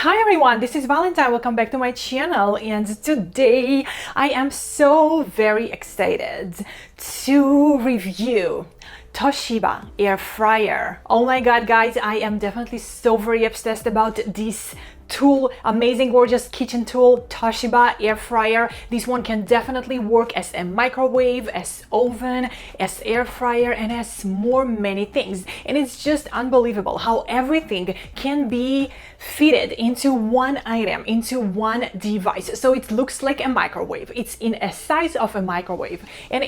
Hi everyone, this is Valentine. Welcome back to my channel, and today I am so very excited to review Toshiba air fryer. Oh my god guys, I am definitely so very obsessed about this tool, amazing gorgeous kitchen tool, Toshiba air fryer. This one can definitely work as a microwave, as oven, as air fryer, and as many things. And it's just unbelievable how everything can be fitted into one item, into one device. So it looks like a microwave, it's in a size of a microwave, and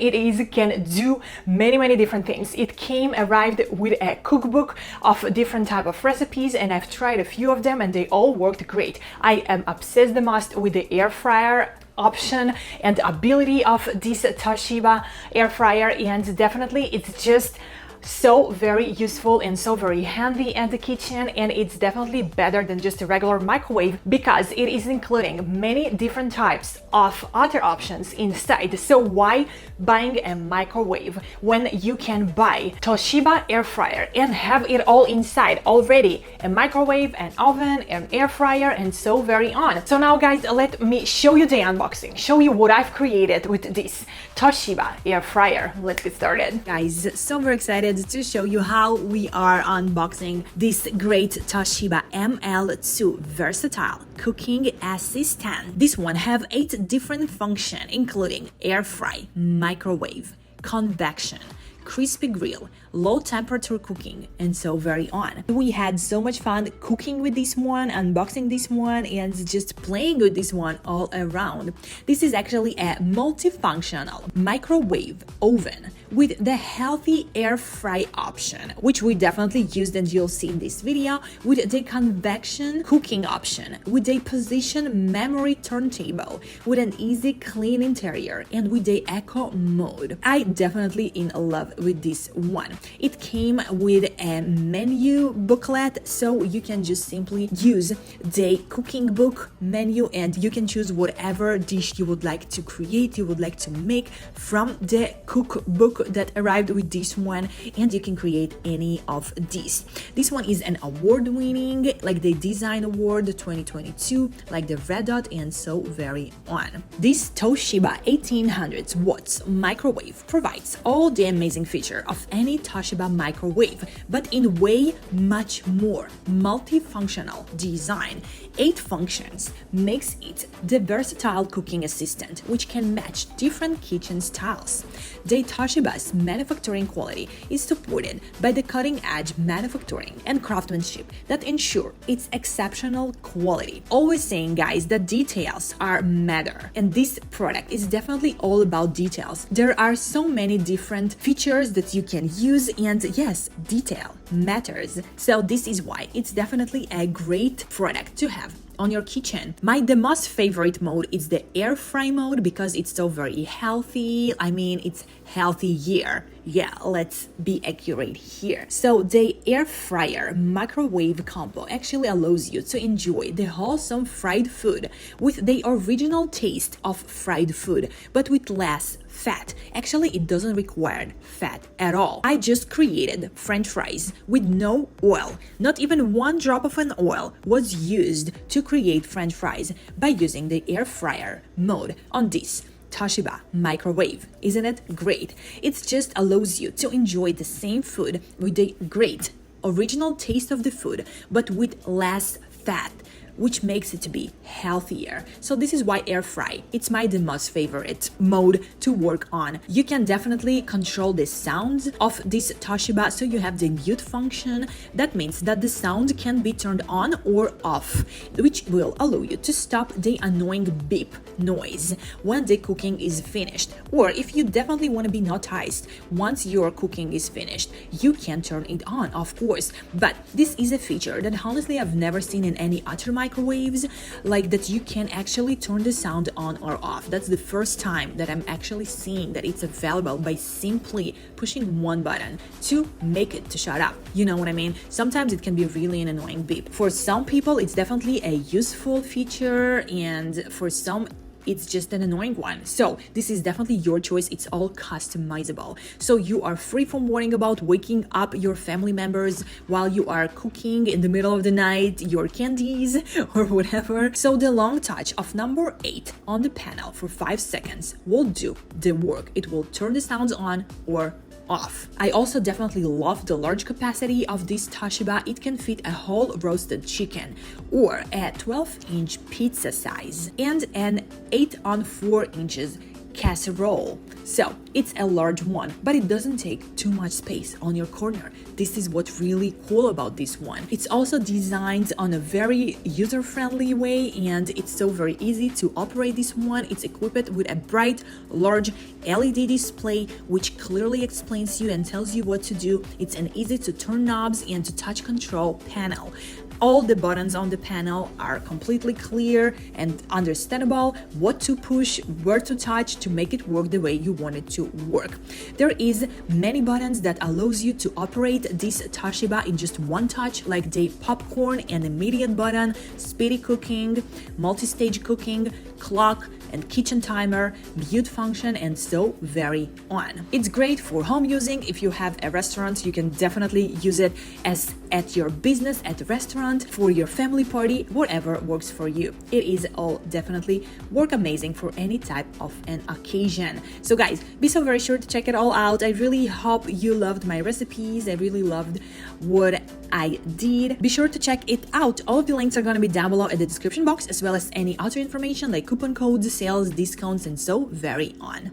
can do many different things. It arrived with a cookbook of different type of recipes, and I've tried a few of them and they all worked great. I am obsessed the most with the air fryer option and ability of this Toshiba air fryer, and definitely it's just so very useful and so very handy in the kitchen, and it's definitely better than just a regular microwave because it is including many different types of other options inside. So why buying a microwave when you can buy Toshiba air fryer and have it all inside already? A microwave, an oven, an air fryer, and so very on. So now guys, let me show you the unboxing, show you what I've created with this Toshiba air fryer. Let's get started. Guys, so very excited to show you how we are unboxing this great Toshiba ML2 versatile cooking assistant. This one have 8 different functions, including air fry, microwave, convection, crispy grill, low temperature cooking, and so very on. We had so much fun cooking with this one, unboxing this one, and just playing with this one all around. This is actually a multifunctional microwave oven with the healthy air fry option, which we definitely used and you'll see in this video, with the convection cooking option, with a position memory turntable, with an easy clean interior, and with the eco mode. I definitely in love with this one. It came with a menu booklet, so you can just simply use the cooking book menu and you can choose whatever dish you would like to create, you would like to make from the cookbook that arrived with this one, and you can create any of these. This one is an award-winning, like the Design Award 2022, like the Red Dot, and so very on. This Toshiba 1800 watts microwave provides all the amazing feature of any Toshiba microwave, but in way much more multifunctional design. 8 functions makes it the versatile cooking assistant which can match different kitchen styles. The Toshiba's manufacturing quality is supported by the cutting-edge manufacturing and craftsmanship that ensure its exceptional quality. Always saying guys that details are matter, and this product is definitely all about details. There are so many different features that you can use, and yes, detail matters. So this is why it's definitely a great product to have on your kitchen. The most favorite mode is the air fry mode because it's so very healthy. I mean, it's healthier. Yeah, let's be accurate here. So the air fryer microwave combo actually allows you to enjoy the wholesome fried food with the original taste of fried food, but with less fat. Actually, it doesn't require fat at all. I just created French fries with no oil. Not even one drop of an oil was used to create French fries by using the air fryer mode on this Toshiba microwave. Isn't it great? It just allows you to enjoy the same food with the great original taste of the food, but with less fat, which makes it to be healthier. So this is why air fry, it's the most favorite mode to work on. You can definitely control the sounds of this Toshiba, so you have the mute function. That means that the sound can be turned on or off, which will allow you to stop the annoying beep noise when the cooking is finished. Or if you definitely want to be noticed once your cooking is finished, you can turn it on, of course. But this is a feature that honestly I've never seen in any other microwaves, like that you can actually turn the sound on or off. That's the first time that I'm actually seeing that it's available by simply pushing one button to make it to shut up. You know what I mean? Sometimes it can be really an annoying beep. For some people, it's definitely a useful feature, and for some it's just an annoying one. So this is definitely your choice. It's all customizable. So you are free from worrying about waking up your family members while you are cooking in the middle of the night, your candies or whatever. So the long touch of number 8 on the panel for 5 seconds will do the work. It will turn the sounds on or off. I also definitely love the large capacity of this Toshiba. It can fit a whole roasted chicken or a 12-inch pizza size and an 8 on 4 inches casserole. So it's a large one, but it doesn't take too much space on your corner. This is what's really cool about this one. It's also designed on a very user-friendly way, and it's so very easy to operate this one. It's equipped with a bright, large LED display, which clearly explains you and tells you what to do. It's an easy to turn knobs and to touch control panel. All the buttons on the panel are completely clear and understandable, what to push, where to touch to make it work the way you want it to work. There is many buttons that allows you to operate this Toshiba in just one touch, like the popcorn and immediate button, speedy cooking, multistage cooking, clock, and kitchen timer, mute function, and so very on. It's great for home using. If you have a restaurant, you can definitely use it as at your business, at the restaurant, for your family party, whatever works for you. It is all definitely work amazing for any type of an occasion. So guys, be so very sure to check it all out. I really hope you loved my recipes. I really loved what I did. Be sure to check it out. All of the links are going to be down below in the description box, as well as any other information like coupon codes, sales, discounts, and so very on.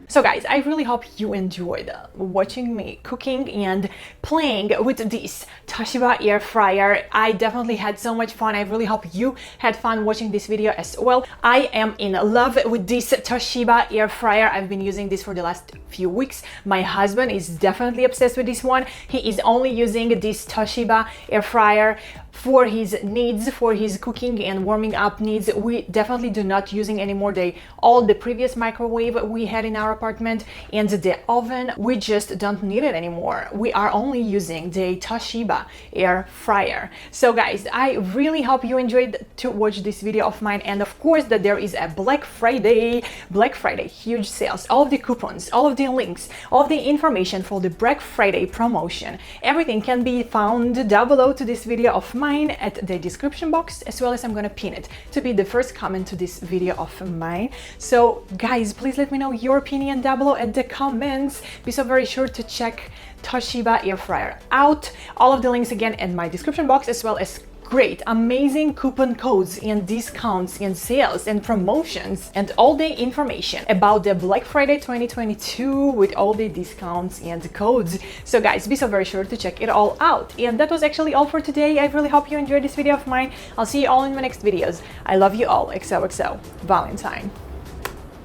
So guys, I really hope you enjoyed watching me cooking and playing with this Toshiba air fryer. I definitely had so much fun. I really hope you had fun watching this video as well. I am in love with this Toshiba air fryer. I've been using this for the last few weeks. My husband is definitely obsessed with this one. He is only using this Toshiba air fryer for his needs, for his cooking and warming up needs. We definitely do not using anymore all the previous microwave we had in our apartment, and the oven, we just don't need it anymore. We are only using the Toshiba air fryer. So guys, I really hope you enjoyed to watch this video of mine, and of course that there is a Black Friday huge sales. All of the coupons, all of the links, all of the information for the Black Friday promotion, everything can be found down below to this video of mine at the description box, as well as I'm gonna pin it to be the first comment to this video of mine. So guys, please let me know your opinion down below at the comments. Be so very sure to check Toshiba air fryer out. All of the links again in my description box, as well as great, amazing coupon codes and discounts and sales and promotions and all the information about the Black Friday 2022 with all the discounts and codes. So guys, be so very sure to check it all out. And that was actually all for today. I really hope you enjoyed this video of mine. I'll see you all in my next videos. I love you all. XOXO Valentine.